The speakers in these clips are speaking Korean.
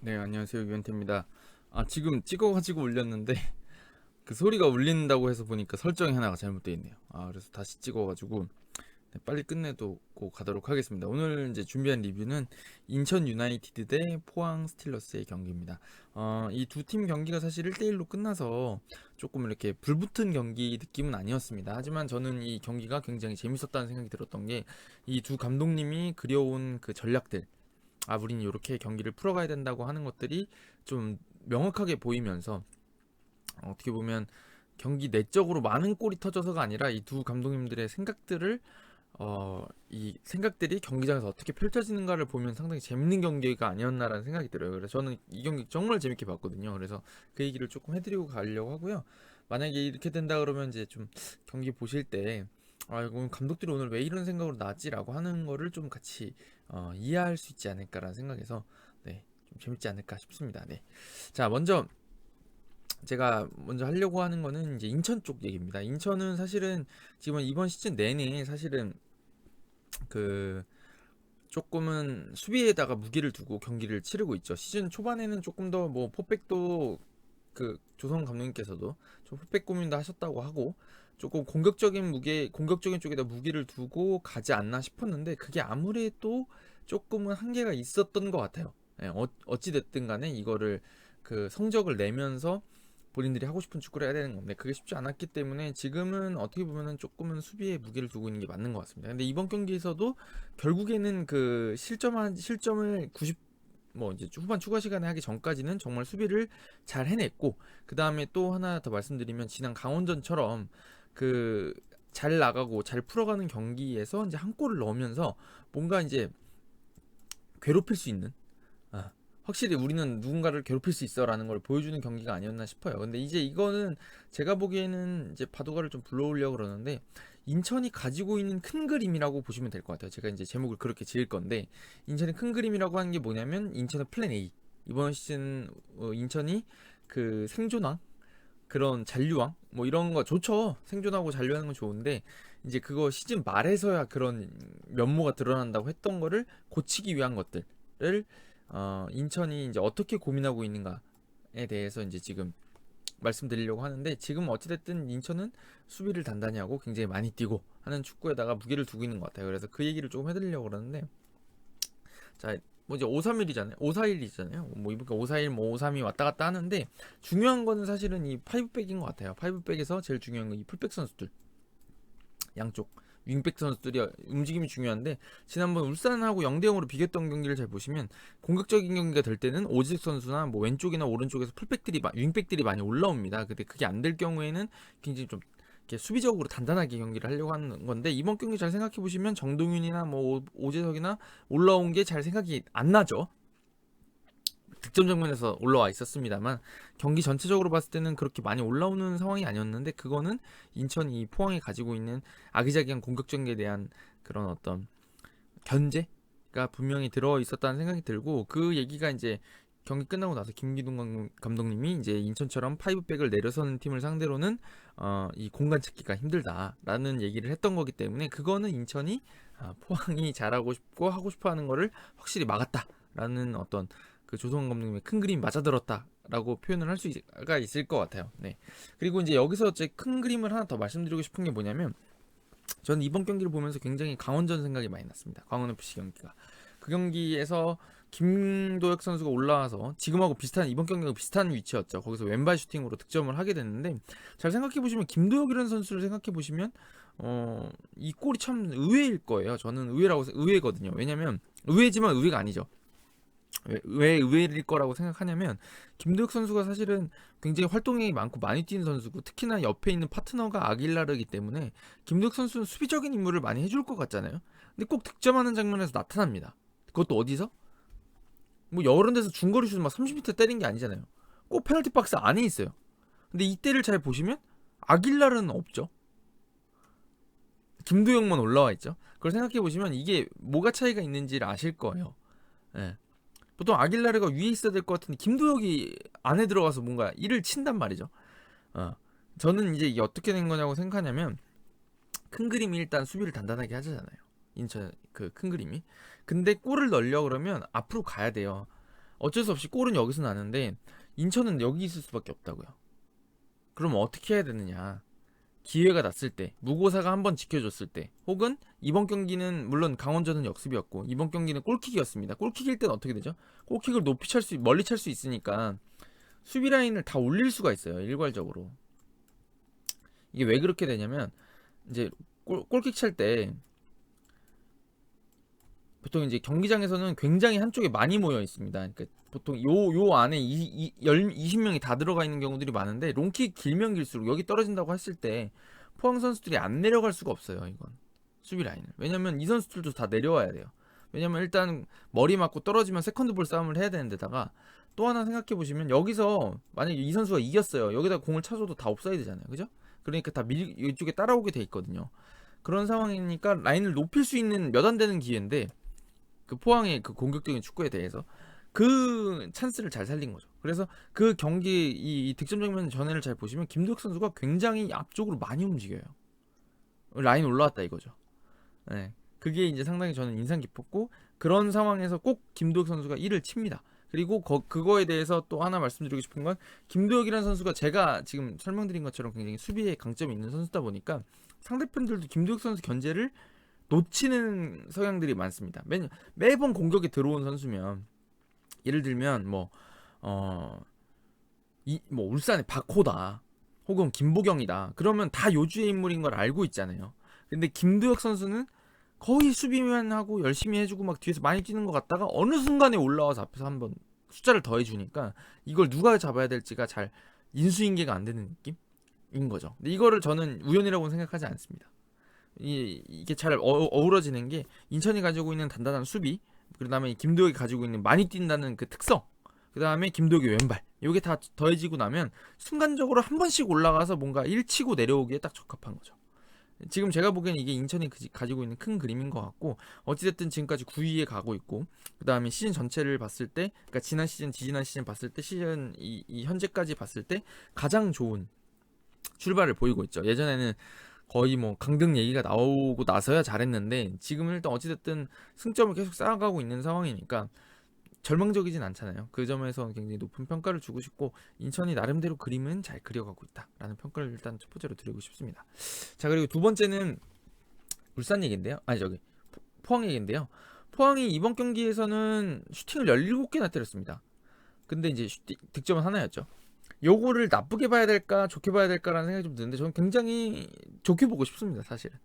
네, 안녕하세요. 유현태입니다. 지금 찍어가지고 올렸는데 그 소리가 울린다고 해서 보니까 설정이 하나가 잘못되어 있네요. 그래서 다시 찍어가지고 빨리 끝내도록 가도록 하겠습니다. 오늘 이제 준비한 리뷰는 인천 유나이티드 대 포항 스틸러스의 경기입니다. 이 두 팀 경기가 사실 1대1로 끝나서 조금 이렇게 불붙은 경기 느낌은 아니었습니다. 하지만 저는 이 경기가 굉장히 재밌었다는 생각이 들었던 게 이 두 감독님이 그려온 그 전략들, 우린 이렇게 경기를 풀어가야 된다고 하는 것들이 좀 명확하게 보이면서 어떻게 보면 경기 내적으로 많은 골이 터져서가 아니라 이 두 감독님들의 생각들을 이 생각들이 경기장에서 어떻게 펼쳐지는가를 보면 상당히 재밌는 경기가 아니었나라는 생각이 들어요. 그래서 저는 이 경기 정말 재밌게 봤거든요. 그래서 그 얘기를 조금 해드리고 가려고 하고요. 만약에 이렇게 된다 그러면 이제 좀 경기 보실 때 이거 감독들이 오늘 왜 이런 생각으로 나왔지라고 하는 거를 좀 같이 이해할 수 있지 않을까라는 생각에서 네, 좀 재밌지 않을까 싶습니다. 네. 자, 제가 먼저 하려고 하는 거는 이제 인천 쪽 얘기입니다. 인천은 사실은 지금 이번 시즌 내내 사실은 그 조금은 수비에다가 무기를 두고 경기를 치르고 있죠. 시즌 초반에는 조금 더 뭐 포백도 그 조성 감독님께서도 좀 포백 고민도 하셨다고 하고 조금 공격적인 쪽에다 무기를 두고 가지 않나 싶었는데 그게 아무래도 조금은 한계가 있었던 것 같아요. 어찌 됐든 간에 이거를 그 성적을 내면서 본인들이 하고 싶은 축구를 해야 되는 건데 그게 쉽지 않았기 때문에 지금은 어떻게 보면은 조금은 수비에 무게를 두고 있는 게 맞는 것 같습니다. 근데 이번 경기에서도 결국에는 그 실점을 90 뭐 이제 후반 추가 시간에 하기 전까지는 정말 수비를 잘 해냈고 그 다음에 또 하나 더 말씀드리면 지난 강원전처럼 그 잘 나가고 잘 풀어가는 경기에서 이제 한 골을 넣으면서 뭔가 이제 괴롭힐 수 있는 확실히 우리는 누군가를 괴롭힐 수 있어라는 걸 보여주는 경기가 아니었나 싶어요. 근데 이제 이거는 제가 보기에는 이제 바둑알을 좀 불러오려고 그러는데 인천이 가지고 있는 큰 그림이라고 보시면 될 것 같아요. 제가 이제 제목을 그렇게 지을 건데 인천의 큰 그림이라고 하는 게 뭐냐면 인천의 플랜 A. 이번 시즌 인천이 그 생존왕 그런 잔류왕 뭐 이런 거 좋죠. 생존하고 잔류하는 건 좋은데 이제 그거 시즌 말에서야 그런 면모가 드러난다고 했던 거를 고치기 위한 것들을 인천이 이제 어떻게 고민하고 있는가에 대해서 이제 지금 말씀드리려고 하는데 지금 어찌됐든 인천은 수비를 단단히 하고 굉장히 많이 뛰고 하는 축구에다가 무게를 두고 있는 것 같아요. 그래서 그 얘기를 조금 해드리려고 그러는데 자, 뭐 이제 531이잖아요. 541이잖아요. 뭐 이번 541, 뭐 532 왔다 갔다 하는데 중요한 거는 사실은 이 파이브백인 것 같아요. 파이브백에서 제일 중요한 건 이 풀백 선수들 양쪽 윙백 선수들이 움직임이 중요한데 지난번 울산하고 0대0으로 비겼던 경기를 잘 보시면 공격적인 경기가 될 때는 오직 선수나 뭐 왼쪽이나 오른쪽에서 풀백들이 윙백들이 많이 올라옵니다. 근데 그게 안 될 경우에는 굉장히 좀 이렇게 수비적으로 단단하게 경기를 하려고 하는 건데 이번 경기 잘 생각해 보시면 정동윤이나 뭐 오재석이나 올라온 게 잘 생각이 안 나죠. 득점 장면에서 올라와 있었습니다만 경기 전체적으로 봤을 때는 그렇게 많이 올라오는 상황이 아니었는데 그거는 인천이 포항이 가지고 있는 아기자기한 공격적에 대한 그런 어떤 견제가 분명히 들어 있었다는 생각이 들고 그 얘기가 이제 경기 끝나고 나서 김기동 감독님이 이제 인천처럼 파이브백을 내려서는 팀을 상대로는 이 공간 찾기가 힘들다라는 얘기를 했던 거기 때문에 그거는 인천이 포항이 잘하고 싶고 하고 싶어하는 거를 확실히 막았다라는 어떤 그 조성환 감독님의 큰 그림이 맞아들었다라고 표현을 할 수가 있을 것 같아요. 네. 그리고 이제 여기서 제 큰 그림을 하나 더 말씀드리고 싶은 게 뭐냐면 저는 이번 경기를 보면서 굉장히 강원전 생각이 많이 났습니다. 강원 FC 경기가 그 경기에서 김도혁 선수가 올라와서 지금하고 비슷한 이번 경기하고 비슷한 위치였죠. 거기서 왼발 슈팅으로 득점을 하게 됐는데 잘 생각해 보시면 김도혁이라는 선수를 생각해 보시면 이 골이 참 의외일 거예요. 저는 의외거든요. 왜냐면 의외지만 의외가 아니죠. 왜 의외일 거라고 생각하냐면 김도혁 선수가 사실은 굉장히 활동량이 많고 많이 뛰는 선수고 특히나 옆에 있는 파트너가 아길라르기 때문에 김도혁 선수는 수비적인 임무를 많이 해줄 것 같잖아요. 근데 꼭 득점하는 장면에서 나타납니다. 그것도 어디서? 뭐 여러 데서 중거리 슛 막 30m 때린 게 아니잖아요. 꼭 페널티 박스 안에 있어요. 근데 이때를 잘 보시면 아길라르는 없죠. 김도혁만 올라와 있죠. 그걸 생각해 보시면 이게 뭐가 차이가 있는지를 아실 거예요. 예. 보통 아길라르가 위에 있어야 될 것 같은데 김도혁이 안에 들어가서 뭔가 일을 친단 말이죠. 저는 이제 이게 어떻게 된 거냐고 생각하냐면 큰 그림이 일단 수비를 단단하게 하잖아요. 인천 그 큰 그림이. 근데 골을 넣으려 그러면 앞으로 가야 돼요. 어쩔 수 없이 골은 여기서 나는데 인천은 여기 있을 수밖에 없다고요. 그럼 어떻게 해야 되느냐? 기회가 났을 때, 무고사가 한번 지켜줬을 때, 혹은 이번 경기는 물론 강원전은 역습이었고 이번 경기는 골킥이었습니다. 골킥일 때는 어떻게 되죠? 골킥을 높이 멀리 찰 수 있으니까 수비 라인을 다 올릴 수가 있어요. 일괄적으로. 이게 왜 그렇게 되냐면 이제 골킥 찰 때 보통 이제 경기장에서는 굉장히 한쪽에 많이 모여 있습니다. 그러니까 보통 요 안에 20명이 다 들어가 있는 경우들이 많은데, 롱킥 길면 길수록 여기 떨어진다고 했을 때 포항 선수들이 안 내려갈 수가 없어요. 이건 수비 라인을. 왜냐면 이 선수들도 다 내려와야 돼요. 왜냐면 일단 머리 맞고 떨어지면 세컨드 볼 싸움을 해야 되는데다가, 또 하나 생각해 보시면 여기서 만약에 이 선수가 이겼어요. 여기다 공을 차줘도 다 옵사이드잖아요. 그죠? 그러니까 다 이쪽에 따라오게 돼 있거든요. 그런 상황이니까 라인을 높일 수 있는 몇 안 되는 기회인데, 그 포항의 그 공격적인 축구에 대해서 그 찬스를 잘 살린 거죠. 그래서 그 경기 이 득점 장면 전에를 잘 보시면 김도혁 선수가 굉장히 앞쪽으로 많이 움직여요. 라인 올라왔다 이거죠. 네. 그게 이제 상당히 저는 인상 깊었고, 그런 상황에서 꼭 김도혁 선수가 1을 칩니다. 그리고 그거에 대해서 또 하나 말씀드리고 싶은 건, 김도혁이라는 선수가 제가 지금 설명드린 것처럼 굉장히 수비에 강점이 있는 선수다 보니까 상대편들도 김도혁 선수 견제를 놓치는 성향들이 많습니다. 매번 공격에 들어온 선수면, 예를 들면 울산의 박호다, 혹은 김보경이다, 그러면 다 요주의 인물인 걸 알고 있잖아요. 근데 김도혁 선수는 거의 수비만 하고 열심히 해주고 막 뒤에서 많이 뛰는 것 같다가 어느 순간에 올라와서 앞에서 한번 숫자를 더해주니까 이걸 누가 잡아야 될지가 잘 인수인계가 안 되는 느낌인 거죠. 근데 이거를 저는 우연이라고는 생각하지 않습니다. 이게 잘 어우러지는 게, 인천이 가지고 있는 단단한 수비, 그 다음에 김도혁이 가지고 있는 많이 뛴다는 그 특성, 그 다음에 김도혁의 왼발, 요게 다 더해지고 나면 순간적으로 한 번씩 올라가서 뭔가 일치고 내려오기에 딱 적합한 거죠. 지금 제가 보기에는 이게 인천이 가지고 있는 큰 그림인 것 같고, 어찌됐든 지금까지 9위에 가고 있고, 그 다음에 시즌 전체를 봤을 때, 그러니까 지난 시즌, 지지난 시즌 봤을 때, 시즌 이 현재까지 봤을 때 가장 좋은 출발을 보이고 있죠. 예전에는 거의 뭐 강등 얘기가 나오고 나서야 잘했는데, 지금은 일단 어찌됐든 승점을 계속 쌓아가고 있는 상황이니까 절망적이진 않잖아요. 그 점에서 굉장히 높은 평가를 주고 싶고, 인천이 나름대로 그림은 잘 그려가고 있다라는 평가를 일단 첫 번째로 드리고 싶습니다. 자, 그리고 두 번째는 울산 얘기인데요. 포항 얘기인데요. 포항이 이번 경기에서는 슈팅을 17개나 때렸습니다. 근데 이제 득점은 하나였죠. 요거를 나쁘게 봐야 될까 좋게 봐야 될까라는 생각이 좀 드는데, 저는 굉장히 좋게 보고 싶습니다. 사실은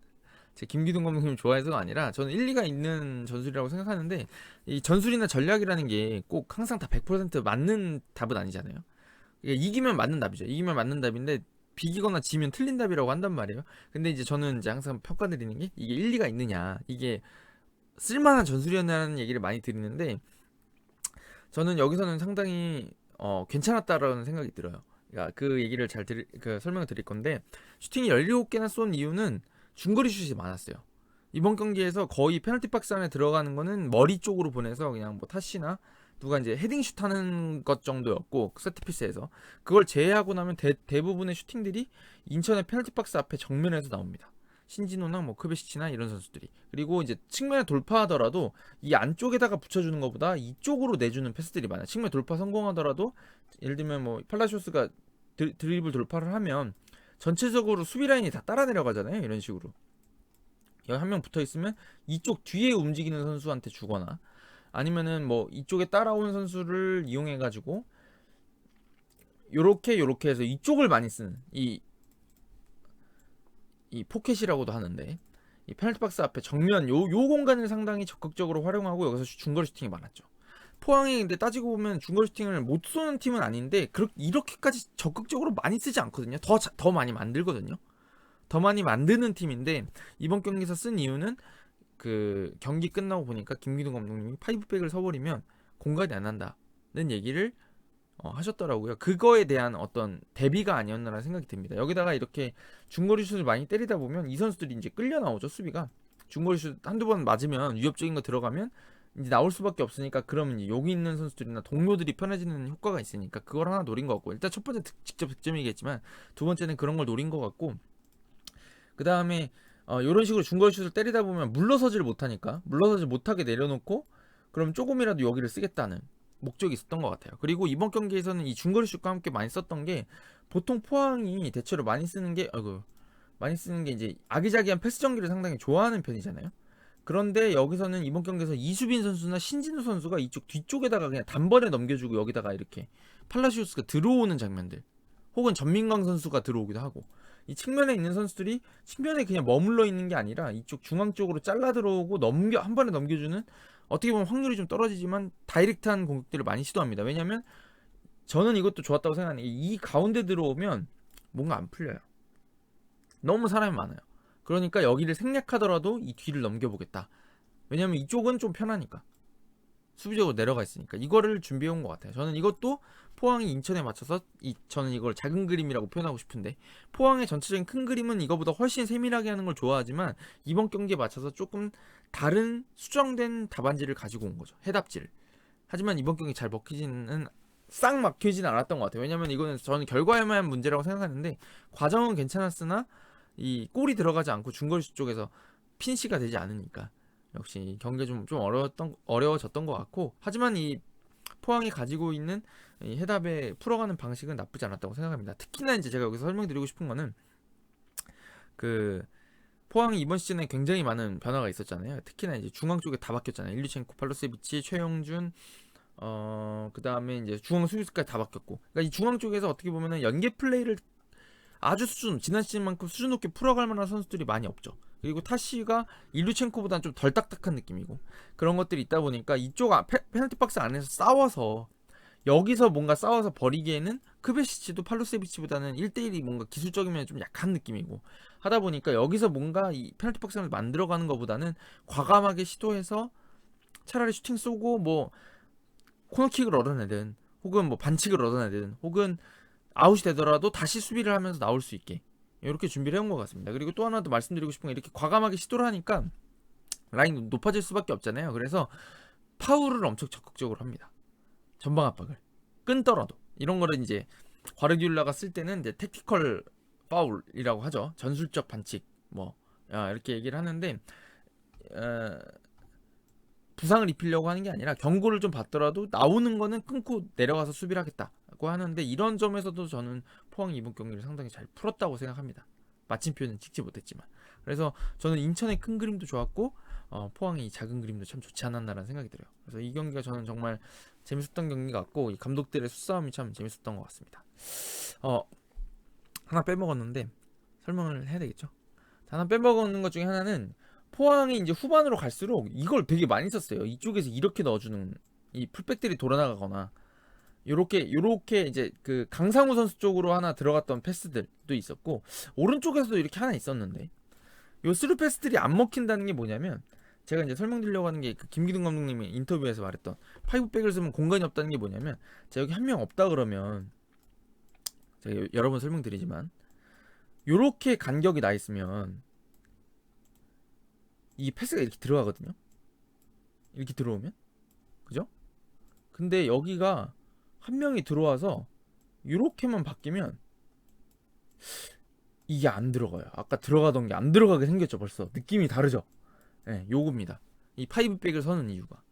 제 김기동 감독님 좋아해서가 아니라 저는 일리가 있는 전술이라고 생각하는데, 이 전술이나 전략이라는 게 꼭 항상 다 100% 맞는 답은 아니잖아요. 이기면 맞는 답이죠. 이기면 맞는 답인데 비기거나 지면 틀린 답이라고 한단 말이에요. 근데 이제 저는 이제 항상 평가드리는 게, 이게 일리가 있느냐, 이게 쓸만한 전술이었냐는 얘기를 많이 드리는데, 저는 여기서는 상당히 괜찮았다라는 생각이 들어요. 그러니까 그 얘기를 설명을 드릴 건데, 슈팅이 17개나 쏜 이유는 중거리 슛이 많았어요. 이번 경기에서 거의 페널티 박스 안에 들어가는 거는 머리 쪽으로 보내서 그냥 뭐 타시나 누가 이제 헤딩 슛 하는 것 정도였고, 세트피스에서 그걸 제외하고 나면 대부분의 슈팅들이 인천의 페널티 박스 앞에 정면에서 나옵니다. 신진호나 뭐 크베시치나 이런 선수들이. 그리고 이제 측면에 돌파하더라도 이 안쪽에다가 붙여주는 것보다 이쪽으로 내주는 패스들이 많아요. 측면 돌파 성공하더라도, 예를 들면 뭐 팔라시오스가 드리블 돌파를 하면 전체적으로 수비 라인이 다 따라 내려가잖아요. 이런 식으로 여기 한 명 붙어 있으면 이쪽 뒤에 움직이는 선수한테 주거나, 아니면은 뭐 이쪽에 따라오는 선수를 이용해 가지고 요렇게 해서 이쪽을 많이 쓰는 이 포켓이라고도 하는데, 이 페널티 박스 앞에 정면 요 공간을 상당히 적극적으로 활용하고 여기서 중거리 슈팅이 많았죠. 포항이 근데 따지고 보면 중거리 슈팅을 못 쏘는 팀은 아닌데 이렇게까지 적극적으로 많이 쓰지 않거든요. 더 많이 만들거든요. 더 많이 만드는 팀인데, 이번 경기에서 쓴 이유는 그 경기 끝나고 보니까 김기동 감독님이 파이브백을 서버리면 공간이 안 난다는 얘기를 하셨더라고요. 그거에 대한 어떤 대비가 아니었나라는 생각이 듭니다. 여기다가 이렇게 중거리 슛을 많이 때리다 보면 이 선수들이 이제 끌려 나오죠. 수비가 중거리 슛 한두 번 맞으면 위협적인 거 들어가면 이제 나올 수밖에 없으니까, 그러면 이제 여기 있는 선수들이나 동료들이 편해지는 효과가 있으니까 그걸 하나 노린 것 같고, 일단 첫 번째 직접 득점이겠지만 두 번째는 그런 걸 노린 것 같고, 그 다음에 이런 식으로 중거리 슛을 때리다 보면 물러서지를 못하니까, 물러서지 못하게 내려놓고 그럼 조금이라도 여기를 쓰겠다는 목적이 있었던 것 같아요. 그리고 이번 경기에서는 이 중거리 슛과 함께 많이 썼던 게, 보통 포항이 대체로 많이 쓰는 게 이제 아기자기한 패스 전개를 상당히 좋아하는 편이잖아요. 그런데 여기서는 이번 경기에서 이수빈 선수나 신진우 선수가 이쪽 뒤쪽에다가 그냥 단번에 넘겨주고, 여기다가 이렇게 팔라시오스가 들어오는 장면들, 혹은 전민광 선수가 들어오기도 하고, 이 측면에 있는 선수들이 측면에 그냥 머물러 있는 게 아니라 이쪽 중앙 쪽으로 잘라 들어오고 한 번에 넘겨주는, 어떻게 보면 확률이 좀 떨어지지만 다이렉트한 공격들을 많이 시도합니다. 왜냐면 저는 이것도 좋았다고 생각하는 게, 이 가운데 들어오면 뭔가 안 풀려요. 너무 사람이 많아요. 그러니까 여기를 생략하더라도 이 뒤를 넘겨보겠다. 왜냐면 이쪽은 좀 편하니까, 수비적으로 내려가 있으니까 이거를 준비해 온 것 같아요. 저는 이것도 포항이 인천에 맞춰서 저는 이걸 작은 그림이라고 표현하고 싶은데, 포항의 전체적인 큰 그림은 이거보다 훨씬 세밀하게 하는 걸 좋아하지만 이번 경기에 맞춰서 조금 다른 수정된 답안지를 가지고 온 거죠. 해답지를. 하지만 이번 경기 싹 막히지는 않았던 것 같아요. 왜냐면 이거는 저는 결과에만 문제라고 생각하는데, 과정은 괜찮았으나 이 골이 들어가지 않고 중거리 슛 쪽에서 핀시가 되지 않으니까 역시 경기가 좀 어려워졌던 것 같고, 하지만 이 포항이 가지고 있는 이 해답에 풀어가는 방식은 나쁘지 않았다고 생각합니다. 특히나 이제 제가 여기서 설명드리고 싶은 거는, 그 포항이 이번 시즌에 굉장히 많은 변화가 있었잖아요. 특히나 이제 중앙 쪽에 다 바뀌었잖아요. 일류첸코, 팔로세비치, 최영준, 그 다음에 이제 중앙 수비수까지 다 바뀌었고, 그러니까 이 중앙 쪽에서 어떻게 보면은 연계 플레이를 아주 지난 시즌만큼 수준 높게 풀어갈 만한 선수들이 많이 없죠. 그리고 타시가 일루첸코보다는 좀 덜 딱딱한 느낌이고, 그런 것들이 있다 보니까 이쪽 페널티 박스 안에서 여기서 뭔가 싸워서 버리기에는 크베시치도 팔로세비치보다는 1대1이 뭔가 기술적이면 좀 약한 느낌이고, 하다 보니까 여기서 뭔가 이 페널티 박스를 만들어가는 것보다는 과감하게 시도해서 차라리 슈팅 쏘고 뭐 코너킥을 얻어내든, 혹은 뭐 반칙을 얻어내든, 혹은 아웃이 되더라도 다시 수비를 하면서 나올 수 있게 이렇게 준비를 해온 것 같습니다. 그리고 또 하나 더 말씀드리고 싶은 게, 이렇게 과감하게 시도를 하니까 라인이 높아질 수밖에 없잖아요. 그래서 파울을 엄청 적극적으로 합니다. 전방 압박을 끈더라도, 이런 거를 이제 과르디올라가 쓸 때는 이제 택티컬 파울이라고 하죠. 전술적 반칙 이렇게 얘기를 하는데, 부상을 입히려고 하는 게 아니라 경고를 좀 받더라도 나오는 거는 끊고 내려가서 수비를 하겠다고 하는데, 이런 점에서도 저는 포항이 이번 경기를 상당히 잘 풀었다고 생각합니다. 마침표는 찍지 못했지만. 그래서 저는 인천의 큰 그림도 좋았고, 포항의 작은 그림도 참 좋지 않았나라는 생각이 들어요. 그래서 이 경기가 저는 정말 재밌었던 경기 같고, 이 감독들의 수싸움이 참 재밌었던 것 같습니다. 하나 빼먹었는데 설명을 해야 되겠죠. 하나 빼먹는 것 중에 하나는, 포항이 이제 후반으로 갈수록 이걸 되게 많이 썼어요. 이쪽에서 이렇게 넣어주는, 이 풀백들이 돌아나가거나, 요렇게 이제 그 강상우 선수 쪽으로 하나 들어갔던 패스들도 있었고, 오른쪽에서도 이렇게 하나 있었는데, 요 스루 패스들이 안 먹힌다는 게 뭐냐면, 제가 이제 설명드리려고 하는 게, 그 김기둥 감독님이 인터뷰에서 말했던 파이브백을 쓰면 공간이 없다는 게 뭐냐면, 제가 여기 한 명 없다 그러면, 제가 여러 번 설명드리지만, 요렇게 간격이 나 있으면 이 패스가 이렇게 들어가거든요. 이렇게 들어오면, 그죠? 근데 여기가 한 명이 들어와서 이렇게만 바뀌면 이게 안 들어가요. 아까 들어가던 게 안 들어가게 생겼죠. 벌써 느낌이 다르죠. 네, 요겁니다. 이 파이브백을 서는 이유가.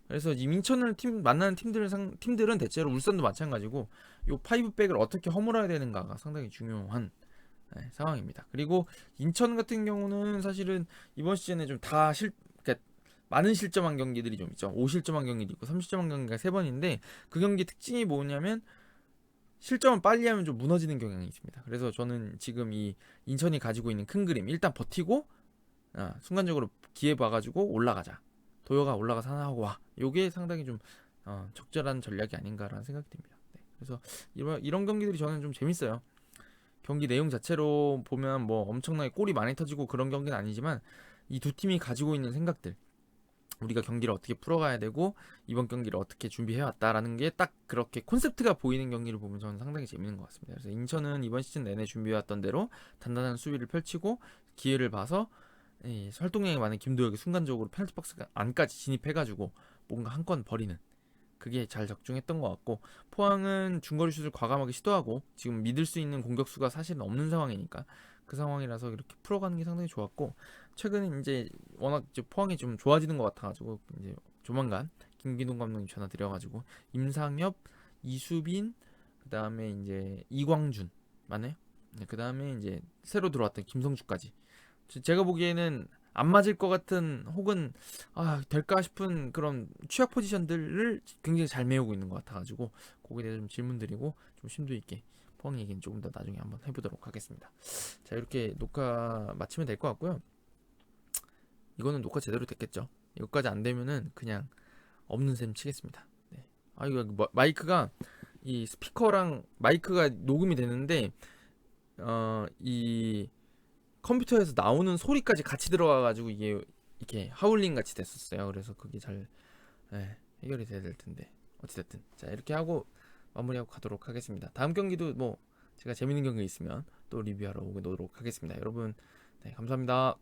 그래서 이 인천을 만나는 팀들은 대체로 울산도 마찬가지고, 요 파이브백을 어떻게 허물어야 되는가가 상당히 중요한 상황입니다. 그리고 인천 같은 경우는 사실은 이번 시즌에 좀 그러니까 많은 실점한 경기들이 좀 있죠. 5실점한 경기도 있고 3실점한 경기가 3번인데, 그 경기 특징이 뭐냐면 실점을 빨리 하면 좀 무너지는 경향이 있습니다. 그래서 저는 지금 이 인천이 가지고 있는 큰 그림, 일단 버티고 순간적으로 기회 봐가지고 올라가자, 도요가 올라가서 하나 하고 와, 요게 상당히 좀 적절한 전략이 아닌가라는 생각이 듭니다. 네, 그래서 이런 경기들이 저는 좀 재밌어요. 경기 내용 자체로 보면 뭐 엄청나게 골이 많이 터지고 그런 경기는 아니지만, 이 두 팀이 가지고 있는 생각들, 우리가 경기를 어떻게 풀어가야 되고 이번 경기를 어떻게 준비해왔다라는 게 딱 그렇게 콘셉트가 보이는 경기를 보면 저는 상당히 재밌는 것 같습니다. 그래서 인천은 이번 시즌 내내 준비해왔던 대로 단단한 수비를 펼치고, 기회를 봐서 활동량이 많은 김도혁이 순간적으로 페널티 박스 안까지 진입해가지고 뭔가 한 건 버리는, 그게 잘 적중했던 것 같고, 포항은 중거리 슛을 과감하게 시도하고, 지금 믿을 수 있는 공격수가 사실은 없는 상황이니까 그 상황이라서 이렇게 풀어가는 게 상당히 좋았고, 최근에 이제 워낙 이제 포항이 좀 좋아지는 것 같아가지고 이제 조만간 김기동 감독님 전화 드려가지고 임상엽, 이수빈, 그 다음에 이제 이광준 맞나요? 네, 그 다음에 이제 새로 들어왔던 김성주까지. 제가 보기에는 안 맞을 것 같은 혹은 될까 싶은 그런 취약 포지션들을 굉장히 잘 메우고 있는 것 같아가지고 거기에 대해서 좀 질문드리고 좀 심도 있게 펑 얘기는 조금 더 나중에 한번 해보도록 하겠습니다. 자, 이렇게 녹화 마치면 될 것 같고요. 이거는 녹화 제대로 됐겠죠. 여기까지 안 되면은 그냥 없는 셈 치겠습니다. 네. 이거 마이크가 이 스피커랑 마이크가 녹음이 되는데 이 컴퓨터에서 나오는 소리까지 같이 들어가가지고 이게 이렇게 하울링 같이 됐었어요. 그래서 그게 잘 해결이 돼야 될 텐데 어찌됐든 자 이렇게 하고 마무리하고 가도록 하겠습니다. 다음 경기도 뭐 제가 재밌는 경기 있으면 또 리뷰하러 오도록 하겠습니다. 여러분 네, 감사합니다.